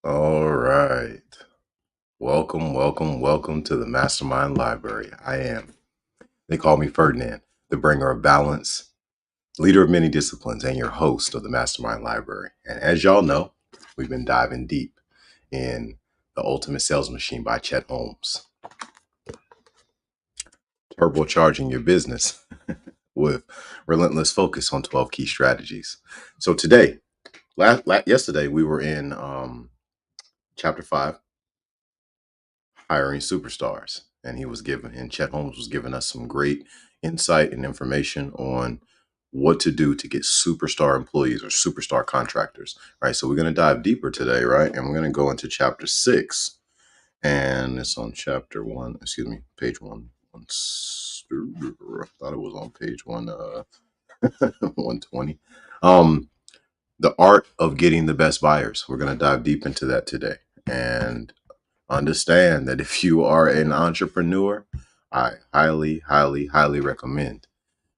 All right. Welcome to the MasterMind Library. They call me Ferdinand, the bringer of balance, leader of many disciplines, and your host of the MasterMind Library. And as y'all know, we've been diving deep in The Ultimate Sales Machine by Chet Holmes, turbocharging your business with relentless focus on 12 key strategies. So today, yesterday, we were in chapter 5, hiring superstars. And Chet Holmes was giving us some great insight and information on what to do to get superstar employees or superstar contractors, right? So we're going to dive deeper today, right? And we're going to go into chapter 6, and it's on chapter 1, page 1. I thought it was on page 120. The art of getting the best buyers. We're going to dive deep into that today. And understand that if you are an entrepreneur, I highly recommend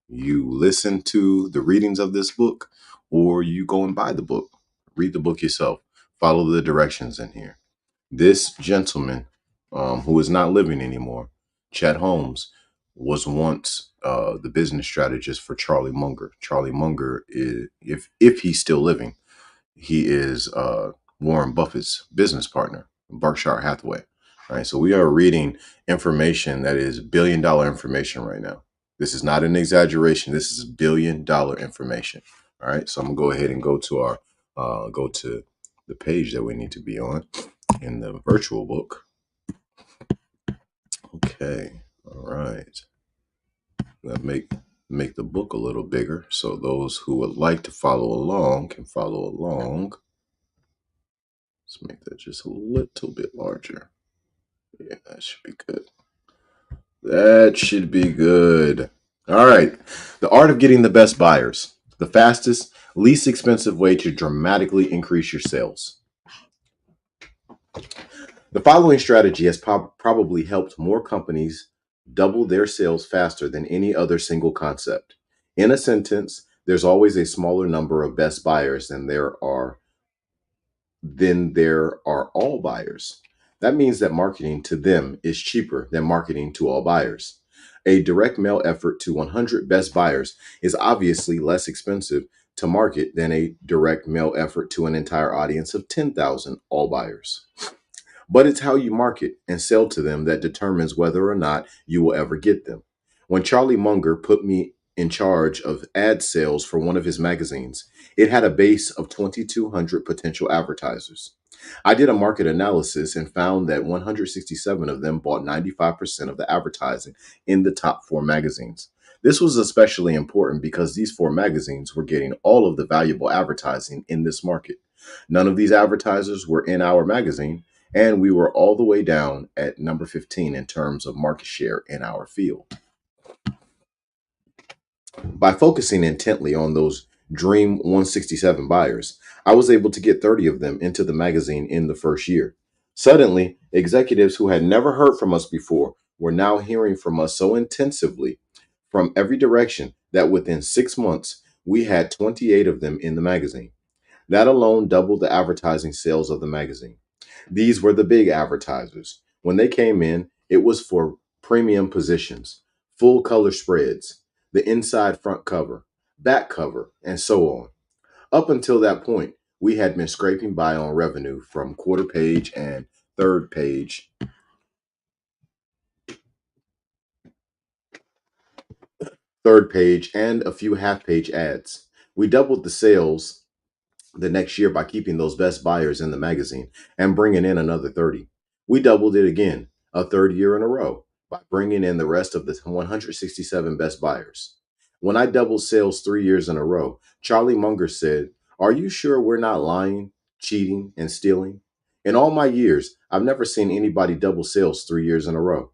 you listen to the readings of this book, or you go and buy the book. Read the book yourself. Follow the directions in here. This gentleman, who is not living anymore, Chet Holmes, was once the business strategist for Charlie Munger. Charlie Munger is, if he's still living, he is Warren Buffett's business partner, Berkshire Hathaway. All right, so we are reading information that is billion-dollar information right now. This is not an exaggeration. This is billion-dollar information. All right, so I'm gonna go ahead and go to the page that we need to be on in the virtual book. Okay, all right. Let's make the book a little bigger so those who would like to follow along can follow along. Let's make that just a little bit larger. Yeah, that should be good. That should be good. All right. The art of getting the best buyers. The fastest, least expensive way to dramatically increase your sales. The following strategy has probably helped more companies double their sales faster than any other single concept. In a sentence, there's always a smaller number of best buyers than there are all buyers. That means that marketing to them is cheaper than marketing to all buyers. A direct mail effort to 100 best buyers is obviously less expensive to market than a direct mail effort to an entire audience of 10,000 all buyers. But it's how you market and sell to them that determines whether or not you will ever get them. When Charlie Munger put me in charge of ad sales for one of his magazines, it had a base of 2,200 potential advertisers. I did a market analysis and found that 167 of them bought 95% of the advertising in the top 4 magazines. This was especially important because these 4 magazines were getting all of the valuable advertising in this market. None of these advertisers were in our magazine, and we were all the way down at number 15 in terms of market share in our field. By focusing intently on those dream 167 buyers, I was able to get 30 of them into the magazine in the first year. Suddenly, executives who had never heard from us before were now hearing from us so intensively from every direction that within 6 months, we had 28 of them in the magazine. That alone doubled the advertising sales of the magazine. These were the big advertisers. When they came in, it was for premium positions, full color spreads, the inside front cover, back cover, and so on. Up until that point, we had been scraping by on revenue from quarter page and third page, third page, and a few half page ads. We doubled the sales the next year by keeping those best buyers in the magazine and bringing in another 30. We doubled it again, a third year in a row, by bringing in the rest of the 167 best buyers. When I doubled sales 3 years in a row, Charlie Munger said, "Are you sure we're not lying, cheating, and stealing?" In all my years, I've never seen anybody double sales 3 years in a row.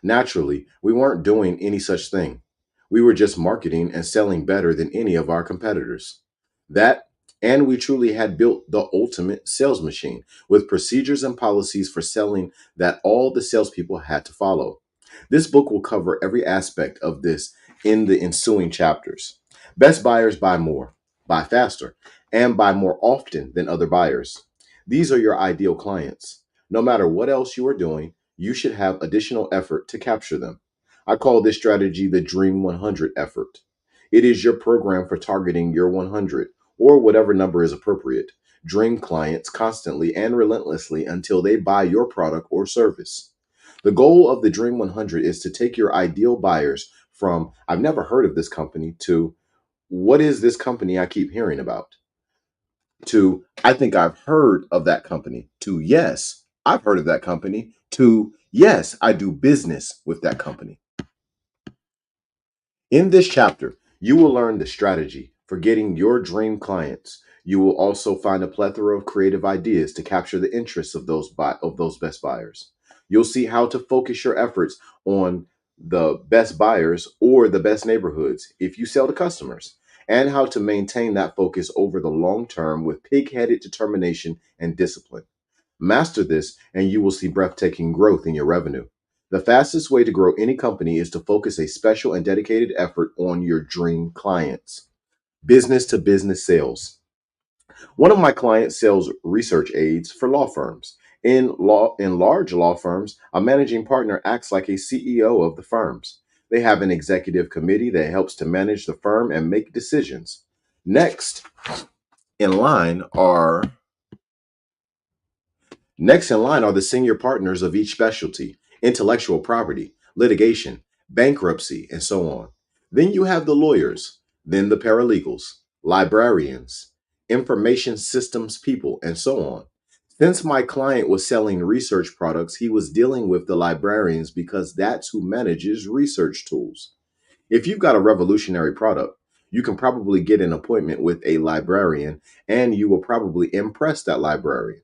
Naturally, we weren't doing any such thing. We were just marketing and selling better than any of our competitors. That, and we truly had built the ultimate sales machine with procedures and policies for selling that all the salespeople had to follow. This book will cover every aspect of this in the ensuing chapters. Best buyers buy more, buy faster, and buy more often than other buyers. These are your ideal clients. No matter what else you are doing, you should have additional effort to capture them. I call this strategy the Dream 100 effort. It is your program for targeting your 100, or whatever number is appropriate, dream clients constantly and relentlessly until they buy your product or service. The goal of the Dream 100 is to take your ideal buyers from "I've never heard of this company" to "What is this company I keep hearing about?" to "I think I've heard of that company" to "Yes, I've heard of that company" to "Yes, I do business with that company." In this chapter, you will learn the strategy for getting your dream clients. You will also find a plethora of creative ideas to capture the interests of those best buyers. You'll see how to focus your efforts on the best buyers or the best neighborhoods if you sell to customers, and how to maintain that focus over the long term with pig-headed determination and discipline. Master this, and you will see breathtaking growth in your revenue. The fastest way to grow any company is to focus a special and dedicated effort on your dream clients. Business to business sales. One of my clients sells research aids for law firms. In large law firms, a managing partner acts like a CEO of the firms. They have an executive committee that helps to manage the firm and make decisions. Next in line are Next in line are the senior partners of each specialty: intellectual property, litigation, bankruptcy, and so on. Then you have the lawyers, then the paralegals, librarians, information systems people, and so on. Since my client was selling research products, he was dealing with the librarians because that's who manages research tools. If you've got a revolutionary product, you can probably get an appointment with a librarian, and you will probably impress that librarian.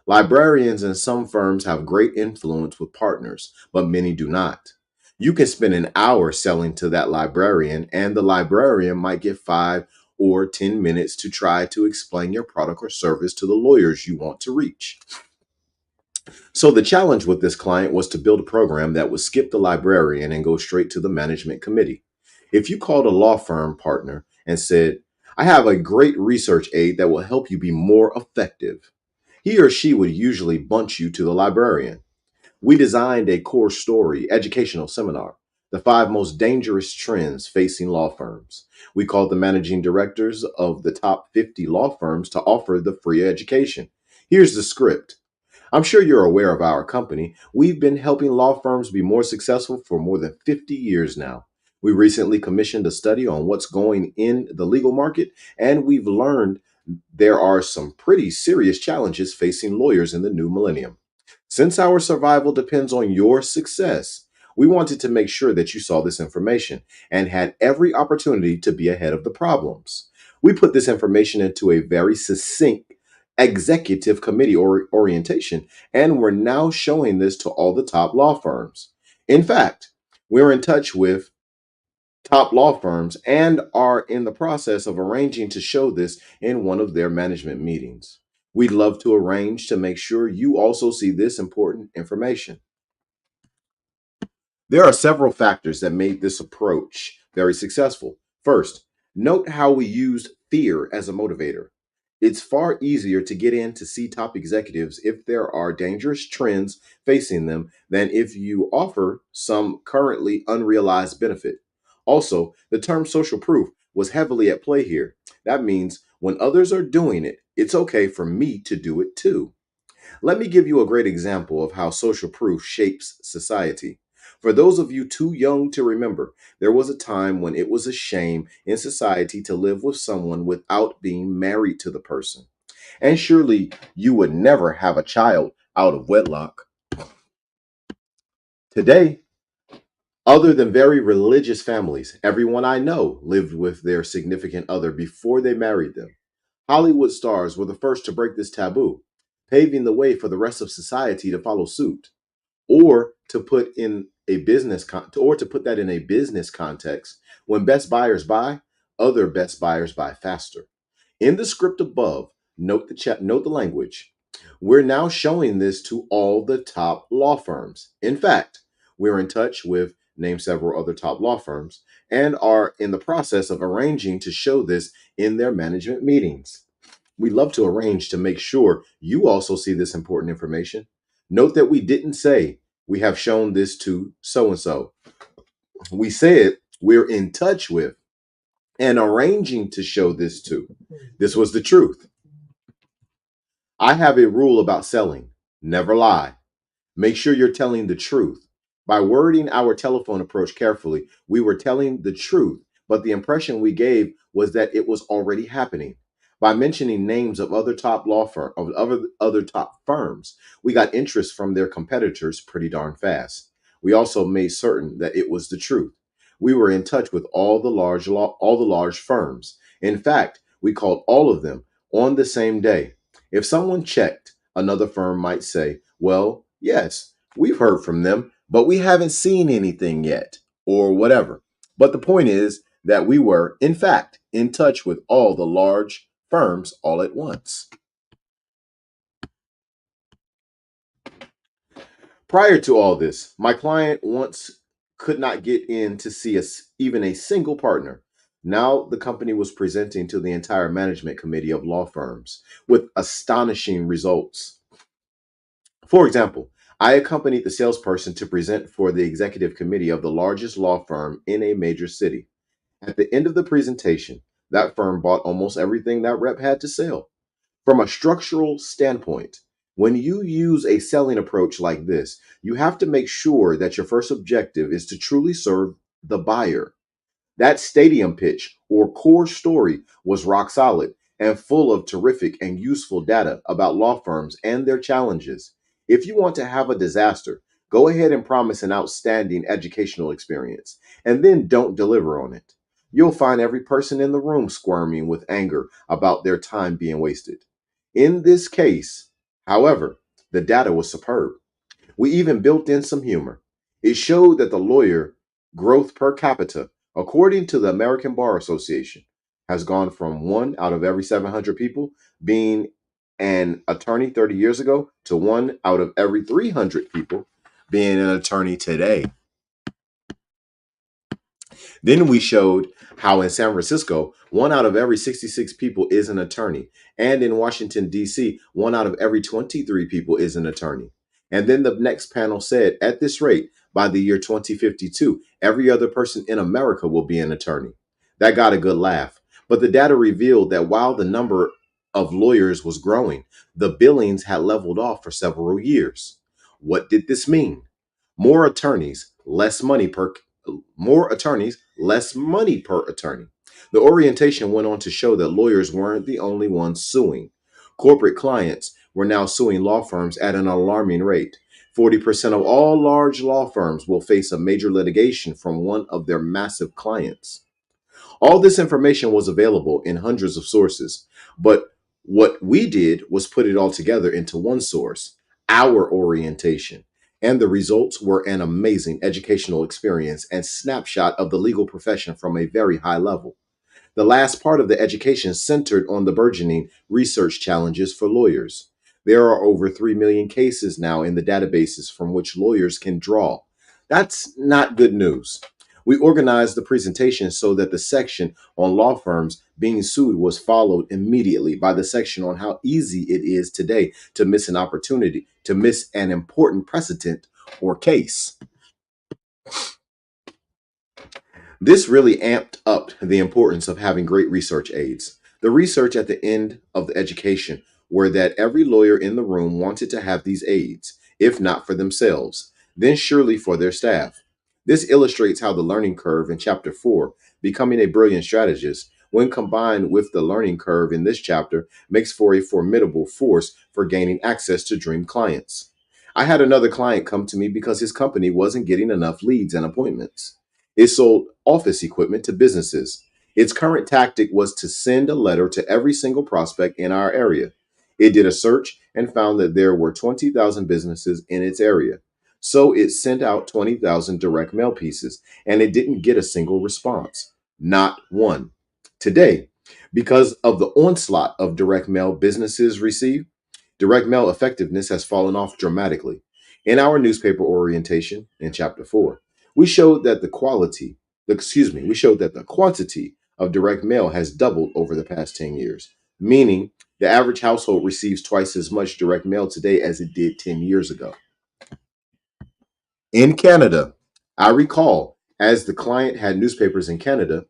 Librarians in some firms have great influence with partners, but many do not. You can spend an hour selling to that librarian, and the librarian might get 5 or 10 minutes to try to explain your product or service to the lawyers you want to reach. So the challenge with this client was to build a program that would skip the librarian and go straight to the management committee. If you called a law firm partner and said, "I have a great research aid that will help you be more effective," he or she would usually bunch you to the librarian. We designed a core story educational seminar, the 5 most dangerous trends facing law firms. We called the managing directors of the top 50 law firms to offer the free education. Here's the script. I'm sure you're aware of our company. We've been helping law firms be more successful for more than 50 years now. We recently commissioned a study on what's going in the legal market, and we've learned there are some pretty serious challenges facing lawyers in the new millennium. Since our survival depends on your success, we wanted to make sure that you saw this information and had every opportunity to be ahead of the problems. We put this information into a very succinct executive committee orientation, and we're now showing this to all the top law firms. In fact, we're in touch with top law firms and are in the process of arranging to show this in one of their management meetings. We'd love to arrange to make sure you also see this important information. There are several factors that made this approach very successful. First, note how we used fear as a motivator. It's far easier to get in to see top executives if there are dangerous trends facing them than if you offer some currently unrealized benefit. Also, the term social proof was heavily at play here. That means when others are doing it, it's okay for me to do it too. Let me give you a great example of how social proof shapes society. For those of you too young to remember, there was a time when it was a shame in society to live with someone without being married to the person. And surely you would never have a child out of wedlock. Today, other than very religious families, everyone I know lived with their significant other before they married them. Hollywood stars were the first to break this taboo, paving the way for the rest of society to follow suit. Or to put that in a business context, when best buyers buy, other best buyers buy faster. In the script above, note the language. We're now showing this to all the top law firms. In fact, we're in touch with name several other top law firms and are in the process of arranging to show this in their management meetings. We love to arrange to make sure you also see this important information. Note that we didn't say we have shown this to so and so. We said we're in touch with and arranging to show this to. This was the truth. I have a rule about selling: never lie. Make sure you're telling the truth. By wording our telephone approach carefully, we were telling the truth, but the impression we gave was that it was already happening. By mentioning names of other top law firm of other top firms, we got interest from their competitors pretty darn fast. We also made certain that it was the truth. We were in touch with all the large firms. In fact, we called all of them on the same day. If someone checked, another firm might say, well, yes, we've heard from them, but we haven't seen anything yet, or whatever. But the point is that we were, in fact, in touch with all the large firms all at once. Prior to all this, my client once could not get in to see us, even a single partner. Now the company was presenting to the entire management committee of law firms with astonishing results. For example, I accompanied the salesperson to present for the executive committee of the largest law firm in a major city. At the end of the presentation, that firm bought almost everything that rep had to sell. From a structural standpoint, when you use a selling approach like this, you have to make sure that your first objective is to truly serve the buyer. That stadium pitch or core story was rock solid and full of terrific and useful data about law firms and their challenges. If you want to have a disaster, go ahead and promise an outstanding educational experience and then don't deliver on it. You'll find every person in the room squirming with anger about their time being wasted. In this case, however, the data was superb. We even built in some humor. It showed that the lawyer growth per capita, according to the American Bar Association, has gone from 1 out of every 700 people being an attorney 30 years ago to 1 out of every 300 people being an attorney today. Then we showed how in San Francisco, 1 out of every 66 people is an attorney. And in Washington, D.C., 1 out of every 23 people is an attorney. And then the next panel said, at this rate, by the year 2052, every other person in America will be an attorney. That got a good laugh. But the data revealed that while the number of lawyers was growing, the billings had leveled off for several years. What did this mean? More attorneys, less money per more attorneys, less money per attorney. The orientation went on to show that lawyers weren't the only ones suing. Corporate clients were now suing law firms at an alarming rate. 40% of all large law firms will face a major litigation from one of their massive clients. All this information was available in hundreds of sources, but what we did was put it all together into one source: our orientation. And the results were an amazing educational experience and snapshot of the legal profession from a very high level. The last part of the education centered on the burgeoning research challenges for lawyers. There are over 3 million cases now in the databases from which lawyers can draw. That's not good news. We organized the presentation so that the section on law firms being sued was followed immediately by the section on how easy it is today to miss an opportunity, to miss an important precedent or case. This really amped up the importance of having great research aids. The research at the end of the education were that every lawyer in the room wanted to have these aids, if not for themselves, then surely for their staff. This illustrates how the learning curve in Chapter 4, becoming a brilliant strategist, when combined with the learning curve in this chapter, makes for a formidable force for gaining access to dream clients. I had another client come to me because his company wasn't getting enough leads and appointments. It sold office equipment to businesses. Its current tactic was to send a letter to every single prospect in our area. It did a search and found that there were 20,000 businesses in its area. So it sent out 20,000 direct mail pieces, and it didn't get a single response. Not one. Today, because of the onslaught of direct mail businesses receive, direct mail effectiveness has fallen off dramatically. In our newspaper orientation in Chapter 4, we showed that we showed that the quantity of direct mail has doubled over the past 10 years, meaning The average household receives twice as much direct mail today as it did 10 years ago. In Canada, I recall as the client had newspapers in Canada,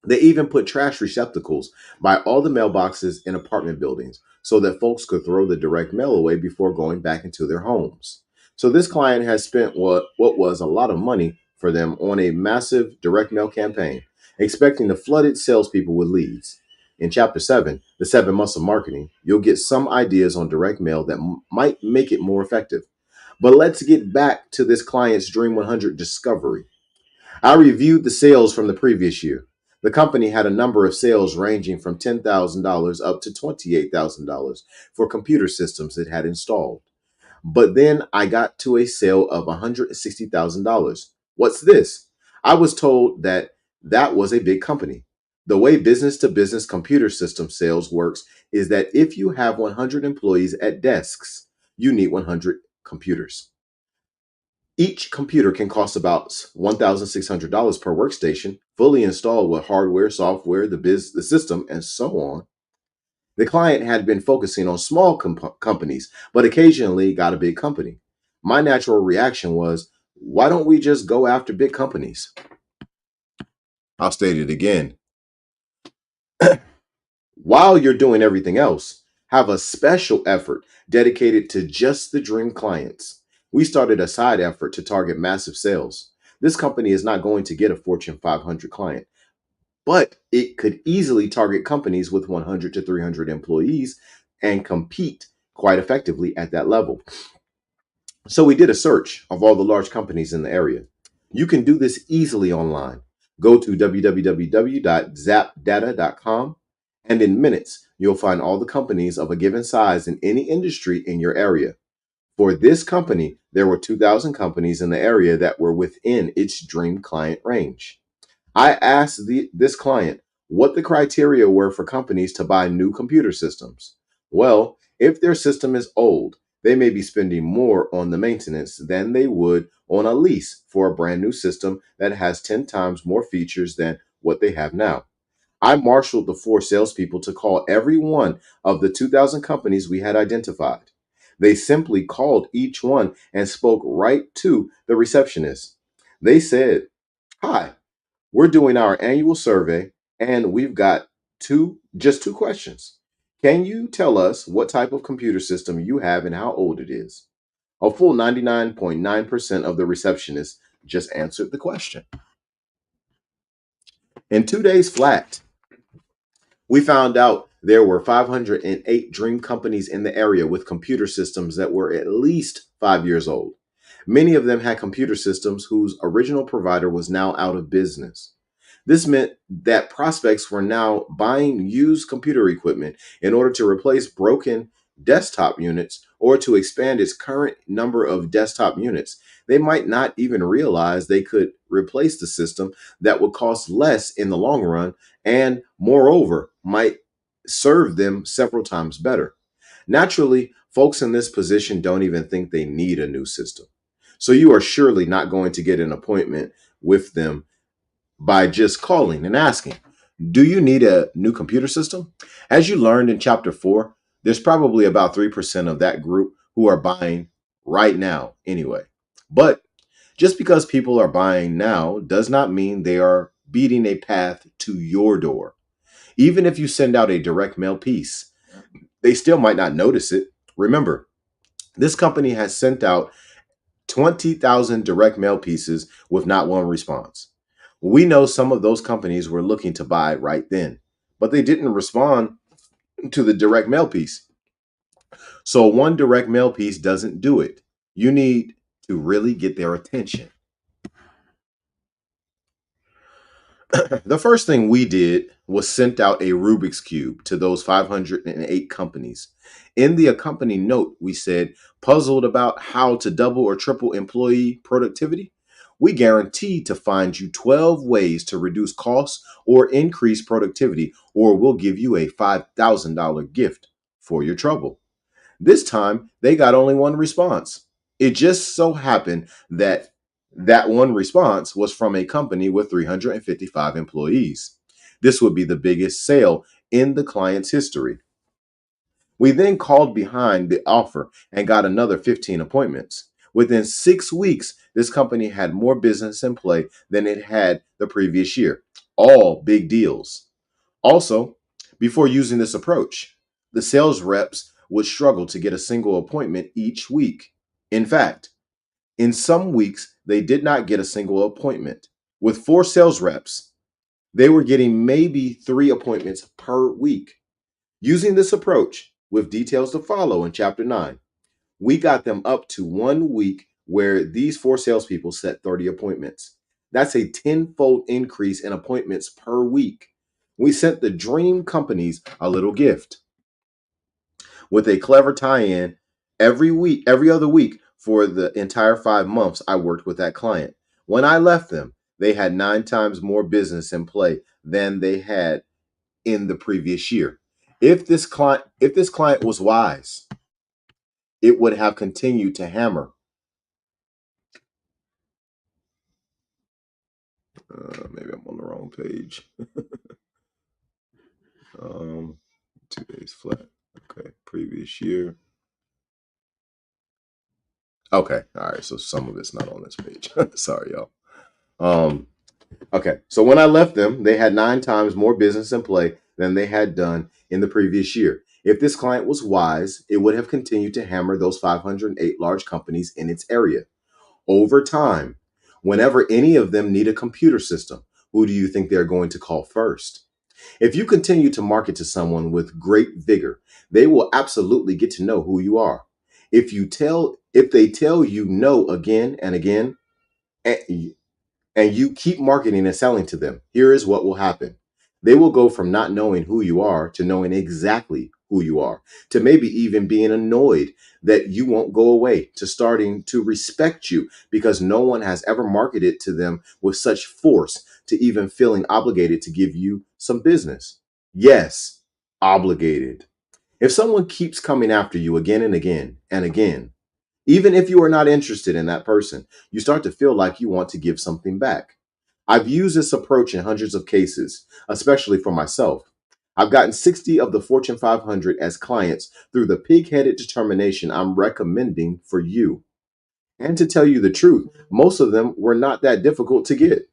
they even put trash receptacles by all the mailboxes in apartment buildings so that folks could throw the direct mail away before going back into their homes. So this client has spent what was a lot of money for them on a massive direct mail campaign, expecting to flood its salespeople with leads. In Chapter 7, The 7 Months of Marketing, you'll get some ideas on direct mail that might make it more effective. But let's get back to this client's Dream 100 discovery. I reviewed the sales from the previous year. The company had a number of sales ranging from $10,000 up to $28,000 for computer systems it had installed. But then I got to a sale of $160,000. What's this? I was told that was a big company. The way business to business computer system sales works is that if you have 100 employees at desks, you need 100 computers. Each computer can cost about $1,600 per workstation, fully installed with hardware, software, the system, and so on. The client had been focusing on small companies, but occasionally got a big company. My natural reaction was, why don't we just go after big companies? I'll state it again. While you're doing everything else, have a special effort dedicated to just the dream clients. We started a side effort to target massive sales. This company is not going to get a Fortune 500 client, but it could easily target companies with 100 to 300 employees and compete quite effectively at that level. So we did a search of all the large companies in the area. You can do this easily online. Go to www.zapdata.com, and in minutes, you'll find all the companies of a given size in any industry in your area. For this company, there were 2,000 companies in the area that were within its dream client range. I asked this client what the criteria were for companies to buy new computer systems. Well, if their system is old, they may be spending more on the maintenance than they would on a lease for a brand new system that has 10 times more features than what they have now. I marshaled the 4 salespeople to call every one of the 2,000 companies we had identified. They simply called each one and spoke right to the receptionist. They said, "Hi, we're doing our annual survey and we've got just two questions. Can you tell us what type of computer system you have and how old it is?" A full 99.9% of the receptionists just answered the question. In 2 days flat, we found out there were 508 dream companies in the area with computer systems that were at least 5 years old. Many of them had computer systems whose original provider was now out of business. This meant that prospects were now buying used computer equipment in order to replace broken desktop units or to expand its current number of desktop units. They might not even realize they could replace the system that would cost less in the long run and, moreover, might serve them several times better. Naturally, folks in this position don't even think they need a new system. So you are surely not going to get an appointment with them by just calling and asking, "Do you need a new computer system?" As you learned in Chapter 4, there's probably about 3% of that group who are buying right now anyway. But just because people are buying now does not mean they are beating a path to your door. Even if you send out a direct mail piece, they still might not notice it. Remember, this company has sent out 20,000 direct mail pieces with not one response. We know some of those companies were looking to buy right then, but they didn't respond to the direct mail piece. So one direct mail piece doesn't do it. You need to really get their attention. The first thing we did was sent out a Rubik's Cube to those 508 companies. In the accompanying note, we said, puzzled about how to double or triple employee productivity? We guarantee to find you 12 ways to reduce costs or increase productivity, or we'll give you a $5,000 gift for your trouble. This time, they got only one response. It just so happened that one response was from a company with 355 employees. This would be the biggest sale in the client's history. We then called behind the offer and got another 15 appointments. Within 6 weeks, this company had more business in play than it had the previous year. All big deals. Also, before using this approach, the sales reps would struggle to get a single appointment each week. In fact, in some weeks, they did not get a single appointment. With 4 sales reps, they were getting maybe 3 appointments per week. Using this approach, with details to follow in Chapter 9, we got them up to 1 week where these 4 salespeople set 30 appointments. That's a tenfold increase in appointments per week. We sent the dream companies a little gift with a clever tie-in every other week for the entire 5 months I worked with that client. When I left them, they had 9 times more business in play than they had in the previous year. If this client was wise, it would have continued to hammer. Maybe I'm on the wrong page. um, 2 days flat. Okay, previous year. Okay, all right. So some of it's not on this page. Sorry, y'all. Um, okay, so when I left them, they had 9 times more business in play than they had done in the previous year. If this client was wise, it would have continued to hammer those 508 large companies in its area. Over time, whenever any of them need a computer system, who do you think they're going to call first? If you continue to market to someone with great vigor, they will absolutely get to know who you are. If they tell you no again and again, and you keep marketing and selling to them, here is what will happen. They will go from not knowing who you are to knowing exactly who you are, to maybe even being annoyed that you won't go away, to starting to respect you because no one has ever marketed to them with such force, to even feeling obligated to give you some business. Yes, obligated. If someone keeps coming after you again and again and again, even if you are not interested in that person, you start to feel like you want to give something back. I've used this approach in hundreds of cases, especially for myself. I've gotten 60 of the Fortune 500 as clients through the pig headed determination I'm recommending for you. And to tell you the truth, most of them were not that difficult to get.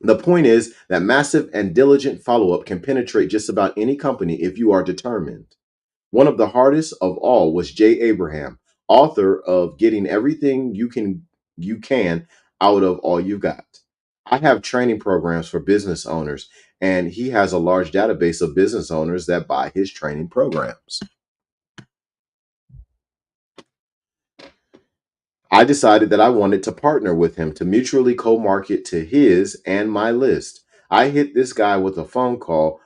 The point is that massive and diligent follow up can penetrate just about any company if you are determined. One of the hardest of all was Jay Abraham, author of Getting Everything You Can Out of All You Got. I have training programs for business owners, and he has a large database of business owners that buy his training programs. I decided that I wanted to partner with him to mutually co-market to his and my list. I hit this guy with a phone call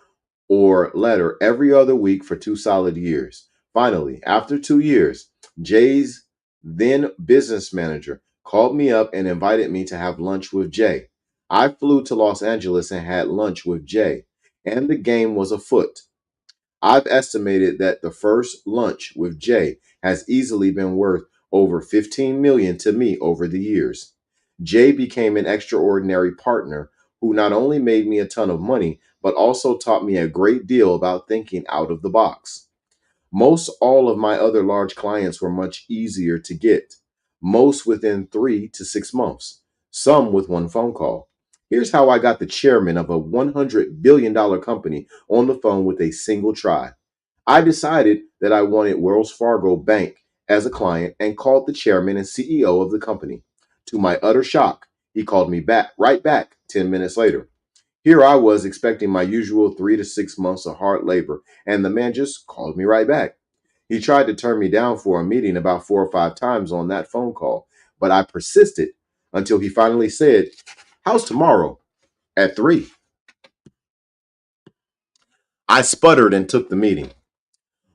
or letter every other week for 2 solid years. Finally, after 2 years, Jay's then business manager called me up and invited me to have lunch with Jay. I flew to Los Angeles and had lunch with Jay, and the game was afoot. I've estimated that the first lunch with Jay has easily been worth over 15 million to me over the years. Jay became an extraordinary partner who not only made me a ton of money, but also taught me a great deal about thinking out of the box. Most all of my other large clients were much easier to get, most within 3 to 6 months, some with one phone call. Here's how I got the chairman of a $100 billion company on the phone with a single try. I decided that I wanted Wells Fargo Bank as a client and called the chairman and CEO of the company. To my utter shock, he called me back right back 10 minutes later. Here I was expecting my usual 3 to 6 months of hard labor, and the man just called me right back. He tried to turn me down for a meeting about 4 or 5 times on that phone call, but I persisted until he finally said, "How's tomorrow?" At 3. I sputtered and took the meeting.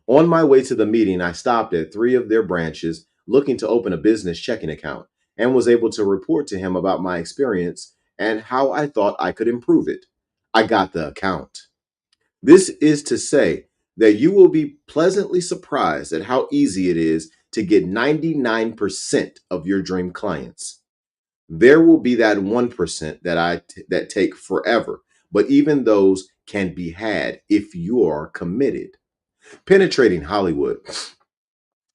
On my way to the meeting, I stopped at 3 of their branches looking to open a business checking account and was able to report to him about my experience and how I thought I could improve it. I got the account. This is to say that you will be pleasantly surprised at how easy it is to get 99% of your dream clients. There will be that 1% that take forever, but even those can be had if you are committed. Penetrating Hollywood.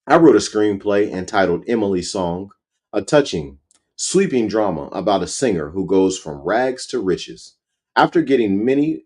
I wrote a screenplay entitled Emily's Song, a touching, sweeping drama about a singer who goes from rags to riches. After getting many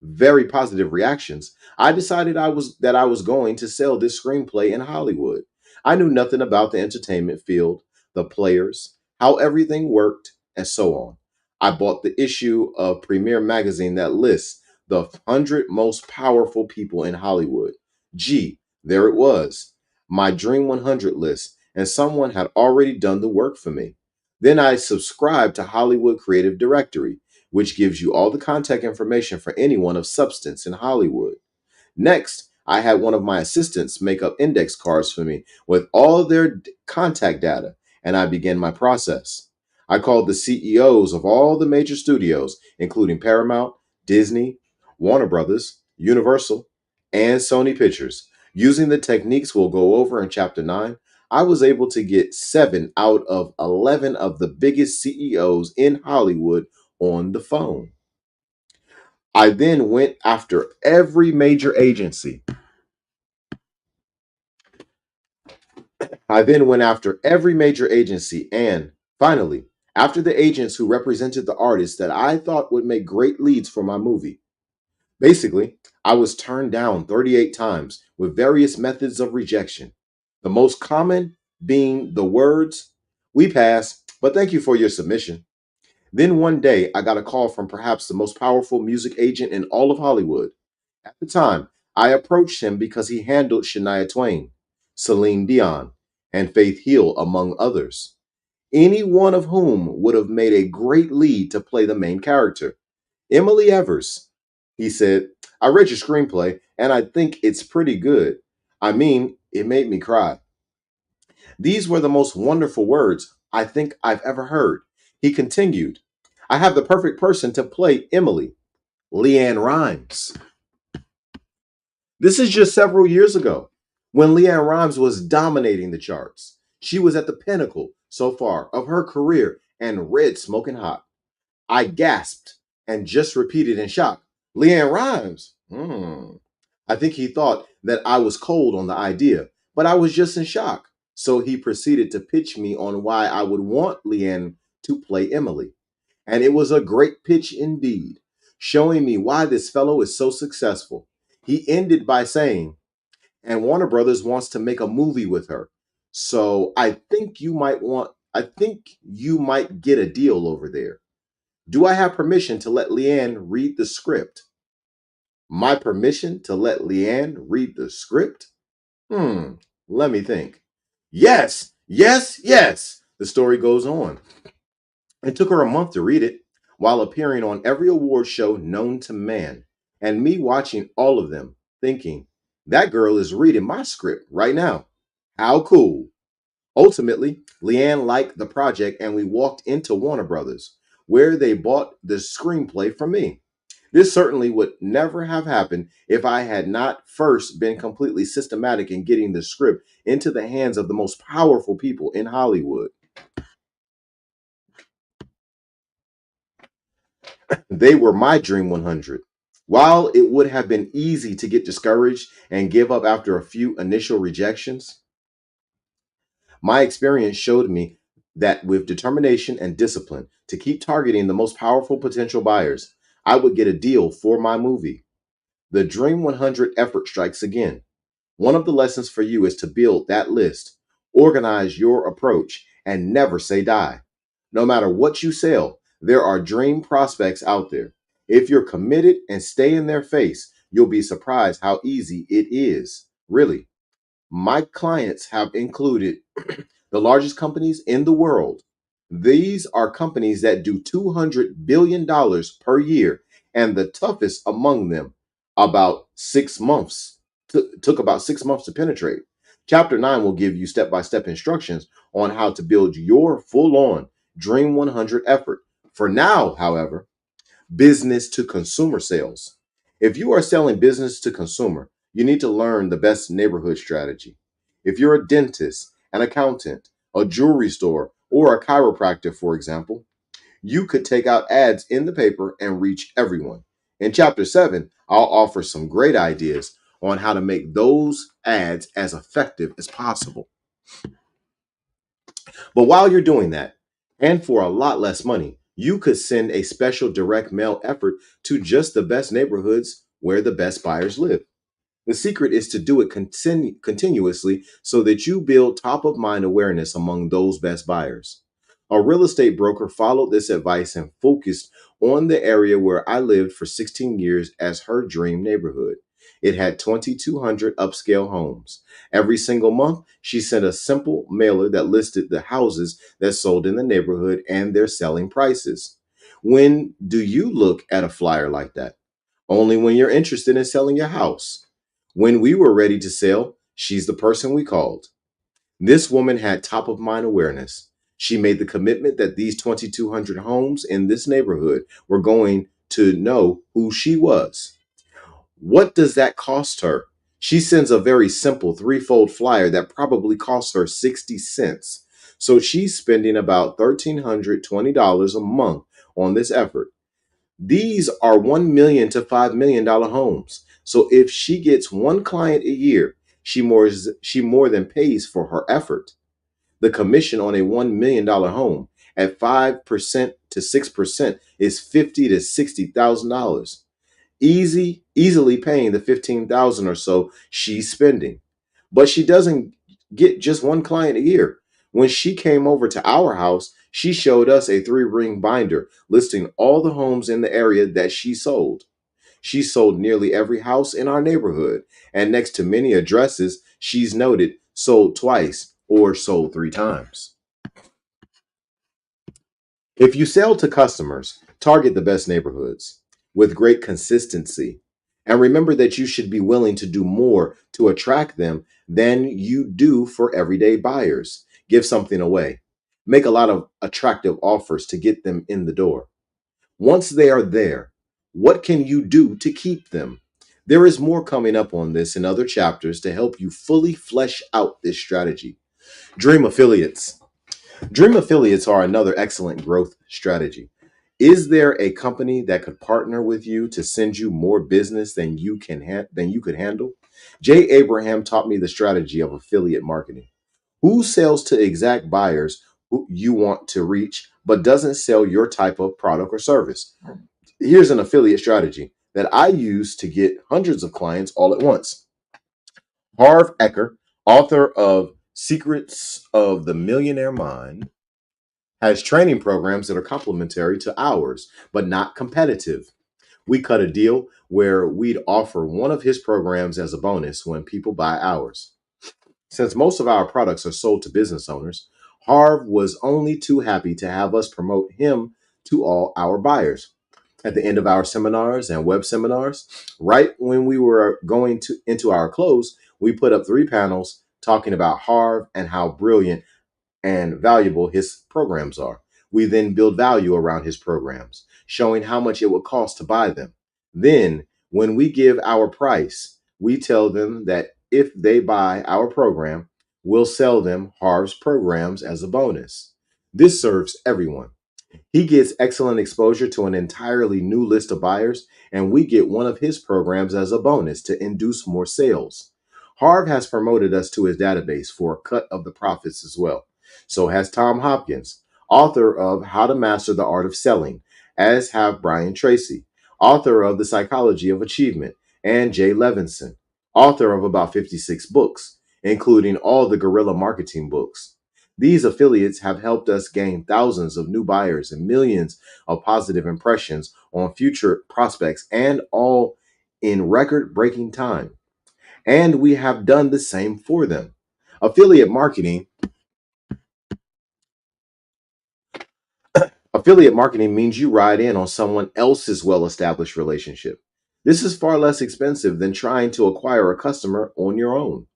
very positive reactions, I decided I was going to sell this screenplay in Hollywood. I knew nothing about the entertainment field, the players, how everything worked, and so on. I bought the issue of Premiere magazine that lists the 100 most powerful people in Hollywood. Gee, there it was, my Dream 100 list, and someone had already done the work for me. Then I subscribed to Hollywood Creative Directory, which gives you all the contact information for anyone of substance in Hollywood. Next, I had one of my assistants make up index cards for me with all their contact data, and I began my process. I called the CEOs of all the major studios, including Paramount, Disney, Warner Brothers, Universal, and Sony Pictures. Using the techniques we'll go over in Chapter 9, I was able to get 7 out of 11 of the biggest CEOs in Hollywood on the phone. I then went after every major agency. I then went after every major agency. And finally, after the agents who represented the artists that I thought would make great leads for my movie. Basically, I was turned down 38 times with various methods of rejection. The most common being the words, "We pass, but thank you for your submission." Then one day, I got a call from perhaps the most powerful music agent in all of Hollywood. At the time, I approached him because he handled Shania Twain, Celine Dion, and Faith Hill, among others, any one of whom would have made a great lead to play the main character. Emily Evers, he said, "I read your screenplay and I think it's pretty good. I mean, it made me cry." These were the most wonderful words I think I've ever heard. He continued, "I have the perfect person to play Emily, Leanne Rimes." This is just several years ago when Leanne Rimes was dominating the charts. She was at the pinnacle so far of her career and red smoking hot. I gasped and just repeated in shock, "Leanne Rimes? Hmm." I think he thought that I was cold on the idea, but I was just in shock. So he proceeded to pitch me on why I would want Leanne to play Emily. And it was a great pitch indeed, showing me why this fellow is so successful. He ended by saying, "And Warner Brothers wants to make a movie with her. So I think you might get a deal over there. Do I have permission to let Leanne read the script?" My permission to let Leanne read the script? Hmm, let me think. Yes, yes, yes. The story goes on. It took her a month to read it, while appearing on every award show known to man, and me watching all of them, thinking, that girl is reading my script right now. How cool. Ultimately, Leanne liked the project and we walked into Warner Brothers, where they bought the screenplay from me. This certainly would never have happened if I had not first been completely systematic in getting the script into the hands of the most powerful people in Hollywood. They were my Dream 100. While it would have been easy to get discouraged and give up after a few initial rejections, my experience showed me that with determination and discipline to keep targeting the most powerful potential buyers, I would get a deal for my movie. The Dream 100 effort strikes again. One of the lessons for you is to build that list, organize your approach, and never say die. No matter what you sell, there are dream prospects out there. If you're committed and stay in their face, you'll be surprised how easy it is. Really. My clients have included the largest companies in the world. These are companies that do $200 billion per year, and the toughest among them about 6 months took about 6 months to penetrate. Chapter 9 will give you step-by-step instructions on how to build your full-on Dream 100 effort. For now, however, business to consumer sales. If you are selling business to consumer, you need to learn the best neighborhood strategy. If you're a dentist, an accountant, a jewelry store, or a chiropractor, for example, you could take out ads in the paper and reach everyone. In chapter 7, I'll offer some great ideas on how to make those ads as effective as possible. But while you're doing that, and for a lot less money, you could send a special direct mail effort to just the best neighborhoods where the best buyers live. The secret is to do it continuously so that you build top of mind awareness among those best buyers. A real estate broker followed this advice and focused on the area where I lived for 16 years as her dream neighborhood. It had 2,200 upscale homes. Every single month, she sent a simple mailer that listed the houses that sold in the neighborhood and their selling prices. When do you look at a flyer like that? Only when you're interested in selling your house. When we were ready to sell, she's the person we called. This woman had top of mind awareness. She made the commitment that these 2,200 homes in this neighborhood were going to know who she was. What does that cost her? She sends a very simple threefold flyer that probably costs her 60 cents. So she's spending about $1,320 a month on this effort. These are $1 million to $5 million homes. So if she gets one client a year, she more than pays for her effort. The commission on a $1 million home at 5% to 6% is $50,000 to $60,000. Easily paying the 15,000 or so she's spending. But she doesn't get just one client a year. When she came over to our house, she showed us a 3-ring binder listing all the homes in the area that she sold. She sold nearly every house in our neighborhood, and next to many addresses, she's noted sold twice or sold 3 times. If you sell to customers, target the best neighborhoods with great consistency. And remember that you should be willing to do more to attract them than you do for everyday buyers. Give something away. Make a lot of attractive offers to get them in the door. Once they are there, what can you do to keep them? There is more coming up on this in other chapters to help you fully flesh out this strategy. Dream affiliates. Dream affiliates are another excellent growth strategy. Is there a company that could partner with you to send you more business than you could handle? Jay Abraham taught me the strategy of affiliate marketing. Who sells to exact buyers who you want to reach but doesn't sell your type of product or service? Here's an affiliate strategy that I use to get hundreds of clients all at once. Harv Eker, author of Secrets of the Millionaire Mind, has training programs that are complementary to ours, but not competitive. We cut a deal where we'd offer one of his programs as a bonus when people buy ours. Since most of our products are sold to business owners, Harv was only too happy to have us promote him to all our buyers. At the end of our seminars and web seminars, right when we were going to into our close, we put up 3 panels talking about Harv and how brilliant and valuable his programs are. We then build value around his programs, showing how much it would cost to buy them. Then, when we give our price, we tell them that if they buy our program, we'll sell them Harv's programs as a bonus. This serves everyone. He gets excellent exposure to an entirely new list of buyers, and we get one of his programs as a bonus to induce more sales. Harv has promoted us to his database for a cut of the profits as well. So has Tom Hopkins, author of How to Master the Art of Selling, as have Brian Tracy, author of The Psychology of Achievement, and Jay Levinson, author of about 56 books, including all the guerrilla marketing books. These affiliates have helped us gain thousands of new buyers and millions of positive impressions on future prospects, and all in record breaking time. And we have done the same for them. Affiliate marketing Affiliate marketing means you ride in on someone else's well-established relationship. This is far less expensive than trying to acquire a customer on your own.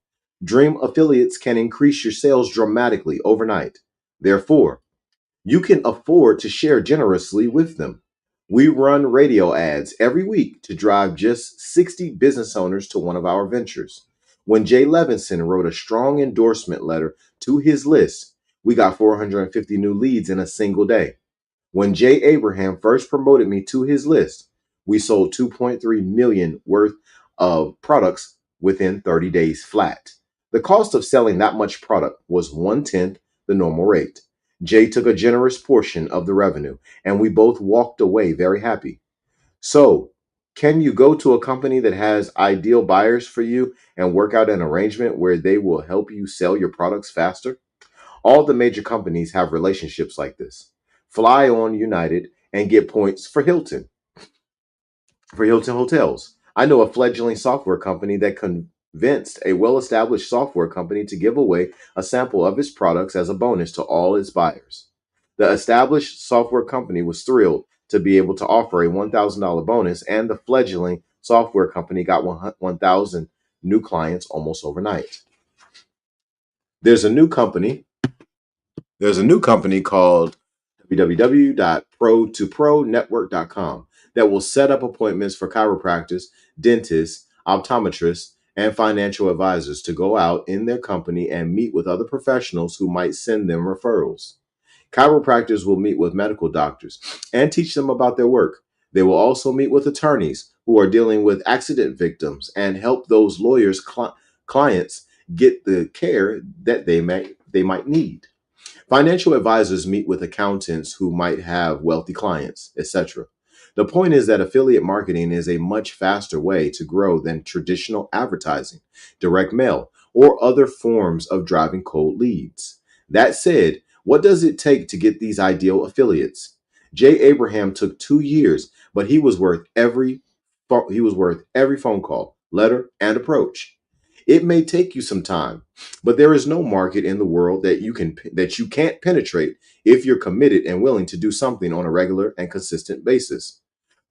Dream affiliates can increase your sales dramatically overnight. Therefore, you can afford to share generously with them. We run radio ads every week to drive just 60 business owners to one of our ventures. When Jay Levinson wrote a strong endorsement letter to his list, we got 450 new leads in a single day. When Jay Abraham first promoted me to his list, we sold 2.3 million worth of products within 30 days flat. The cost of selling that much product was 1/10 the normal rate. Jay took a generous portion of the revenue, and we both walked away very happy. So, can you go to a company that has ideal buyers for you and work out an arrangement where they will help you sell your products faster? All the major companies have relationships like this. Fly on United and get points for Hilton Hotels. I know a fledgling software company that convinced a well established software company to give away a sample of its products as a bonus to all its buyers. The established software company was thrilled to be able to offer a $1,000 bonus, and the fledgling software company got 1,000 new clients almost overnight. There's a new company. There's a new company called www.pro2pronetwork.com that will set up appointments for chiropractors, dentists, optometrists, and financial advisors to go out in their company and meet with other professionals who might send them referrals. Chiropractors will meet with medical doctors and teach them about their work. They will also meet with attorneys who are dealing with accident victims and help those clients get the care that they might need. Financial advisors meet with accountants who might have wealthy clients, etc. The point is that affiliate marketing is a much faster way to grow than traditional advertising, direct mail, or other forms of driving cold leads. That said, what does it take to get these ideal affiliates? Jay Abraham took 2 years, but he was worth every phone call, letter, and approach. It may take you some time, but there is no market in the world that you can't penetrate if you're committed and willing to do something on a regular and consistent basis.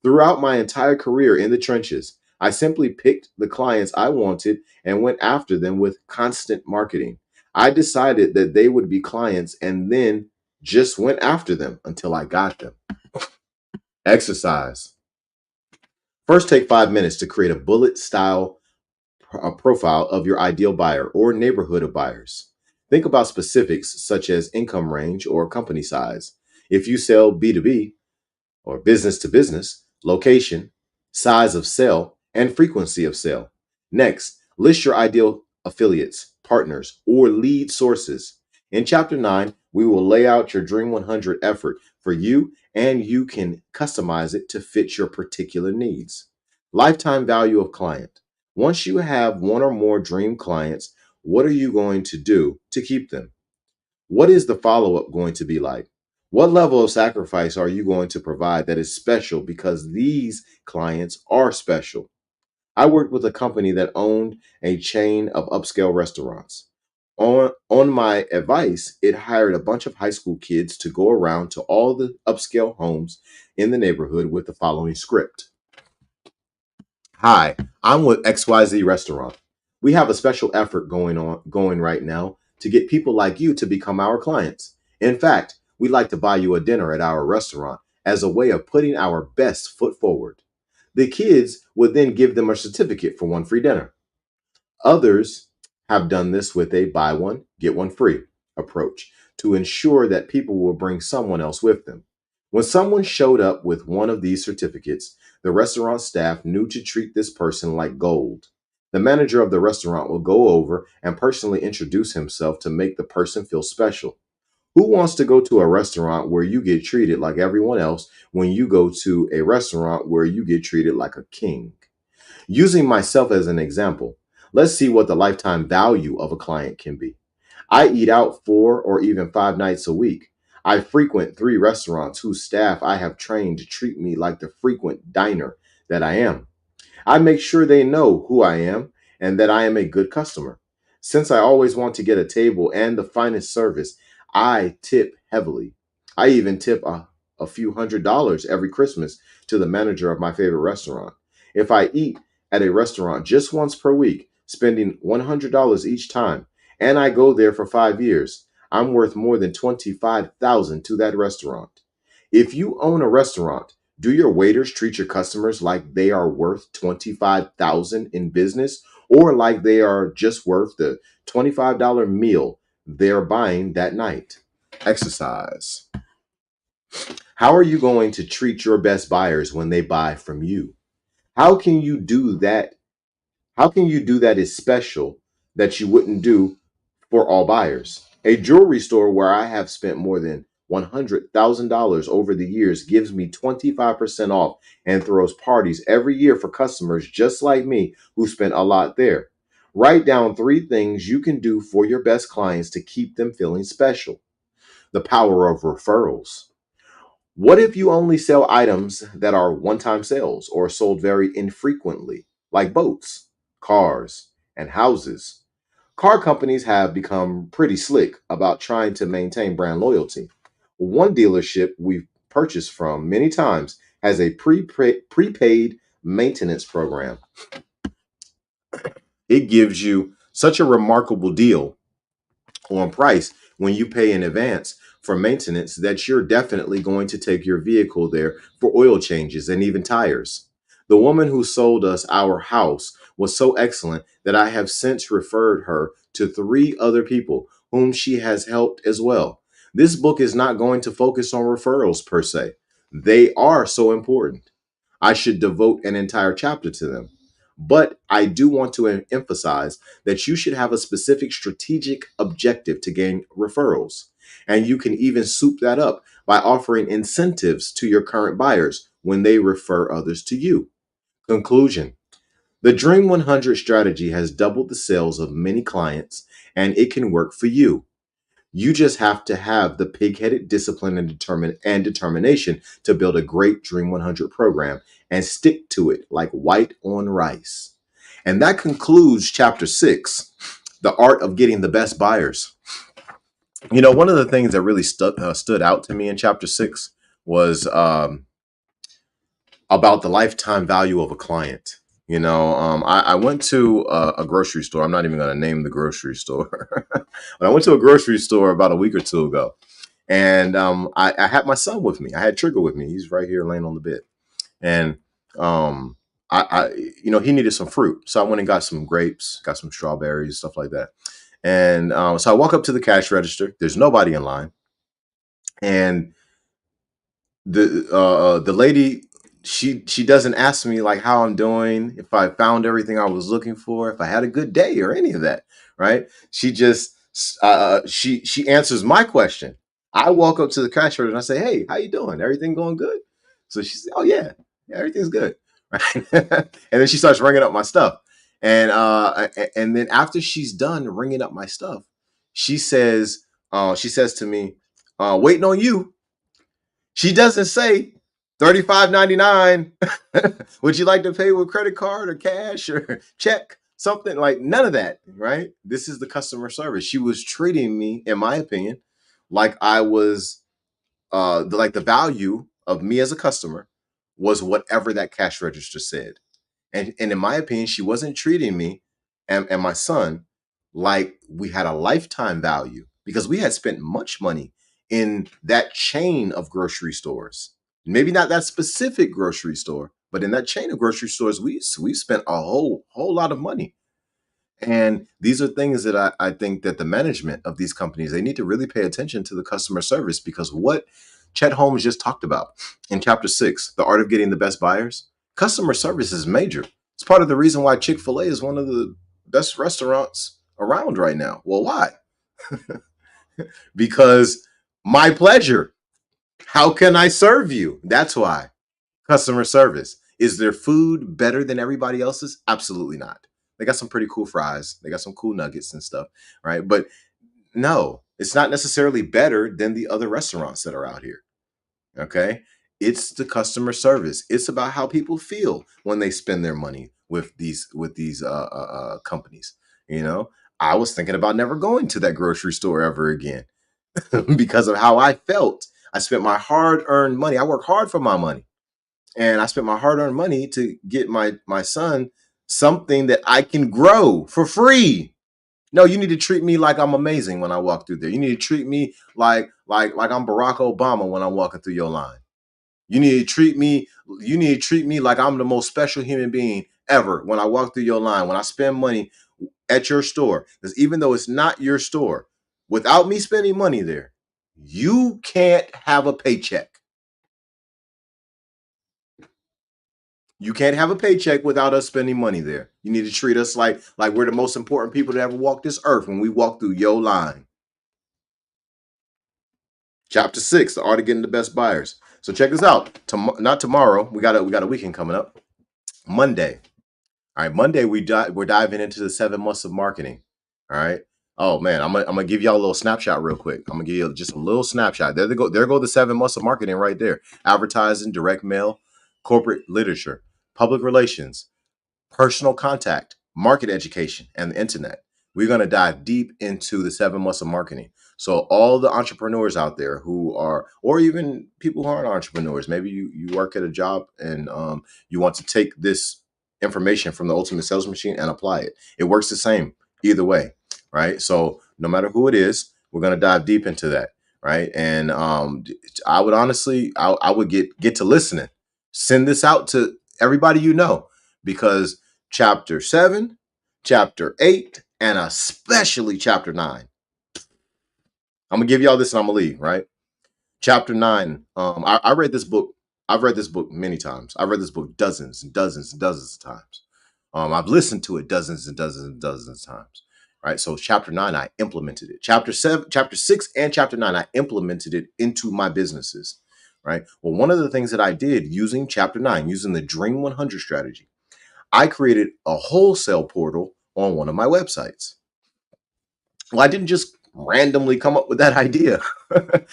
Throughout my entire career in the trenches, I simply picked the clients I wanted and went after them with constant marketing. I decided that they would be clients and then just went after them until I got them. Exercise. First, take 5 minutes to create a bullet style profile of your ideal buyer or neighborhood of buyers. Think about specifics such as income range or company size. If you sell B2B, or business to business, location, size of sale, and frequency of sale. Next, list your ideal affiliates, partners, or lead sources. In Chapter 9, we will lay out your Dream 100 effort for you, and you can customize it to fit your particular needs. Lifetime value of client. Once you have one or more dream clients, what are you going to do to keep them? What is the follow up going to be like? What level of sacrifice are you going to provide that is special because these clients are special? I worked with a company that owned a chain of upscale restaurants. On my advice, it hired a bunch of high school kids to go around to all the upscale homes in the neighborhood with the following script. Hi, I'm with XYZ Restaurant. We have a special effort going right now to get people like you to become our clients. In fact, we'd like to buy you a dinner at our restaurant as a way of putting our best foot forward. The kids would then give them a certificate for one free dinner. Others have done this with a buy one, get one free approach to ensure that people will bring someone else with them. When someone showed up with one of these certificates, the restaurant staff knew to treat this person like gold. The manager of the restaurant will go over and personally introduce himself to make the person feel special. Who wants to go to a restaurant where you get treated like everyone else when you go to a restaurant where you get treated like a king? Using myself as an example, let's see what the lifetime value of a client can be. I eat out 4 or even 5 nights a week. I frequent 3 restaurants whose staff I have trained to treat me like the frequent diner that I am. I make sure they know who I am and that I am a good customer. Since I always want to get a table and the finest service, I tip heavily. I even tip a few $100s every Christmas to the manager of my favorite restaurant. If I eat at a restaurant just once per week, spending $100 each time, and I go there for 5 years, I'm worth more than 25,000 to that restaurant. If you own a restaurant, do your waiters treat your customers like they are worth 25,000 in business or like they are just worth the $25 meal they're buying that night? Exercise. How are you going to treat your best buyers when they buy from you? How can you do that How can you do that is special that you wouldn't do for all buyers? A jewelry store where I have spent more than $100,000 over the years gives me 25% off and throws parties every year for customers just like me who spent a lot there. Write down three things you can do for your best clients to keep them feeling special. The power of referrals. What if you only sell items that are one time sales or sold very infrequently, like boats, cars, and houses? Car companies have become pretty slick about trying to maintain brand loyalty. One dealership we've purchased from many times has a prepaid maintenance program. It gives you such a remarkable deal on price when you pay in advance for maintenance that you're definitely going to take your vehicle there for oil changes and even tires. The woman who sold us our house was so excellent that I have since referred her to three other people whom she has helped as well. This book is not going to focus on referrals per se. They are so important. I should devote an entire chapter to them. But I do want to emphasize that you should have a specific strategic objective to gain referrals. And you can even soup that up by offering incentives to your current buyers when they refer others to you. Conclusion. The Dream 100 strategy has doubled the sales of many clients, and it can work for you. You just have to have the pig-headed discipline and determination to build a great Dream 100 program and stick to it like white on rice. And that concludes chapter 6, the art of getting the best buyers. One of the things that really stood out to me in chapter 6 was about the lifetime value of a client. I went to a grocery store. I'm not even going to name the grocery store, but I went to a grocery store about a week or two ago, and I had my son with me. I had Trigger with me. He's right here laying on the bed, and um, he needed some fruit, so I went and got some grapes, got some strawberries, stuff like that. And so I walk up to the cash register. There's nobody in line, and the lady, she doesn't ask me like how I'm doing, if I found everything I was looking for, if I had a good day or any of that, right? She just she answers my question. I walk up to the cash register and I say, "Hey, how you doing? Everything going good?" So she said, "Oh yeah, everything's good." Right? And then she starts ringing up my stuff. And then after she's done ringing up my stuff, she says to me, "Waiting on you." She doesn't say 35.99. Would you like to pay with credit card or cash or check? Something like none of that, right? This is the customer service. She was treating me, in my opinion, like I was like the value of me as a customer was whatever that cash register said. And in my opinion, she wasn't treating me and my son like we had a lifetime value because we had spent much money in that chain of grocery stores. Maybe not that specific grocery store, but in that chain of grocery stores, we spent a whole lot of money. And these are things that I think that the management of these companies, they need to really pay attention to the customer service, because what Chet Holmes just talked about in chapter 6, the art of getting the best buyers, customer service is major. It's part of the reason why Chick-fil-A is one of the best restaurants around right now. Well, why? Because my pleasure. How can I serve you? That's why. Customer service. Is their food better than everybody else's? Absolutely not. They got some pretty cool fries. They got some cool nuggets and stuff, right? But no, it's not necessarily better than the other restaurants that are out here. Okay? It's the customer service. It's about how people feel when they spend their money with these companies. You know, I was thinking about never going to that grocery store ever again because of how I felt. I spent my hard-earned money. I work hard for my money, and I spent my hard-earned money to get my son something that I can grow for free. No, you need to treat me like I'm amazing when I walk through there. You need to treat me like I'm Barack Obama when I'm walking through your line. You need to treat me you need to treat me like I'm the most special human being ever when I walk through your line, when I spend money at your store. Because even though it's not your store, without me spending money there, you can't have a paycheck. You can't have a paycheck without us spending money there. You need to treat us like we're the most important people to ever walk this earth when we walk through your line. Chapter 6, the art of getting the best buyers. So check this out. Not tomorrow. We got a weekend coming up. Monday. All right, Monday we're diving into the 7 months of marketing. All right. Oh man, I'm gonna give y'all a little snapshot real quick. I'm gonna give you just a little snapshot. There go the 7 months of marketing right there. Advertising, direct mail, corporate literature, public relations, personal contact, market education, and the internet. We're going to dive deep into the 7 months of marketing. So, all the entrepreneurs out there who are, or even people who aren't entrepreneurs, maybe you work at a job and you want to take this information from the Ultimate Sales Machine and apply it. It works the same either way, right? So, no matter who it is, we're going to dive deep into that, right? And I would honestly, I would get to listening. Send this out to everybody you know, because chapter 7, chapter 8, and especially chapter 9. I'm gonna give y'all this and I'm gonna leave, right? Chapter 9. I read this book. I've read this book many times. I've read this book dozens and dozens and dozens of times. I've listened to it dozens and dozens and dozens of times. Right. So chapter 9, I implemented it. Chapter 7, chapter 6, and chapter 9, I implemented it into my businesses. Right. Well, one of the things that I did using chapter 9, using the Dream 100 strategy, I created a wholesale portal on one of my websites. Well, I didn't just randomly come up with that idea.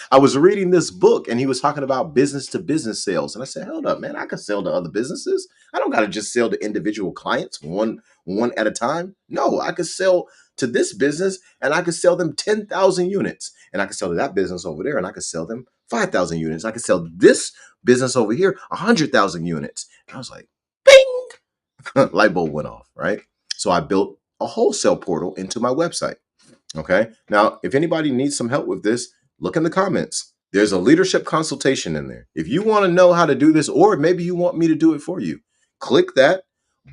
I was reading this book and he was talking about business to business sales. And I said, hold up, man, I can sell to other businesses. I don't got to just sell to individual clients one at a time. No, I could sell to this business and I could sell them 10,000 units. And I could sell to that business over there and I could sell them 5,000 units. I could sell this business over here 100,000 units. And I was like, bing, light bulb went off, right? So I built a wholesale portal into my website. Okay. Now, if anybody needs some help with this, look in the comments. There's a leadership consultation in there. If you want to know how to do this, or maybe you want me to do it for you, click that,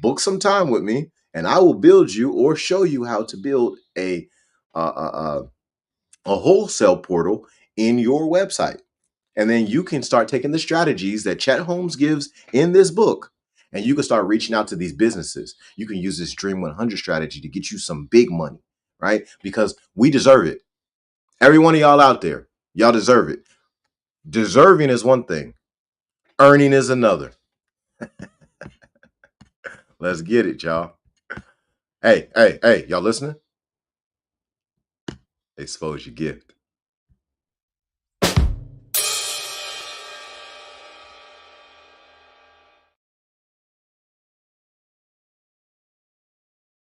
book some time with me, and I will build you or show you how to build a wholesale portal in your website. And then you can start taking the strategies that Chet Holmes gives in this book, and you can start reaching out to these businesses. You can use this Dream 100 strategy to get you some big money, right? Because we deserve it. Every one of y'all out there, y'all deserve it. Deserving is one thing, earning is another. Let's get it, y'all. Hey, y'all listening? Expose your gift.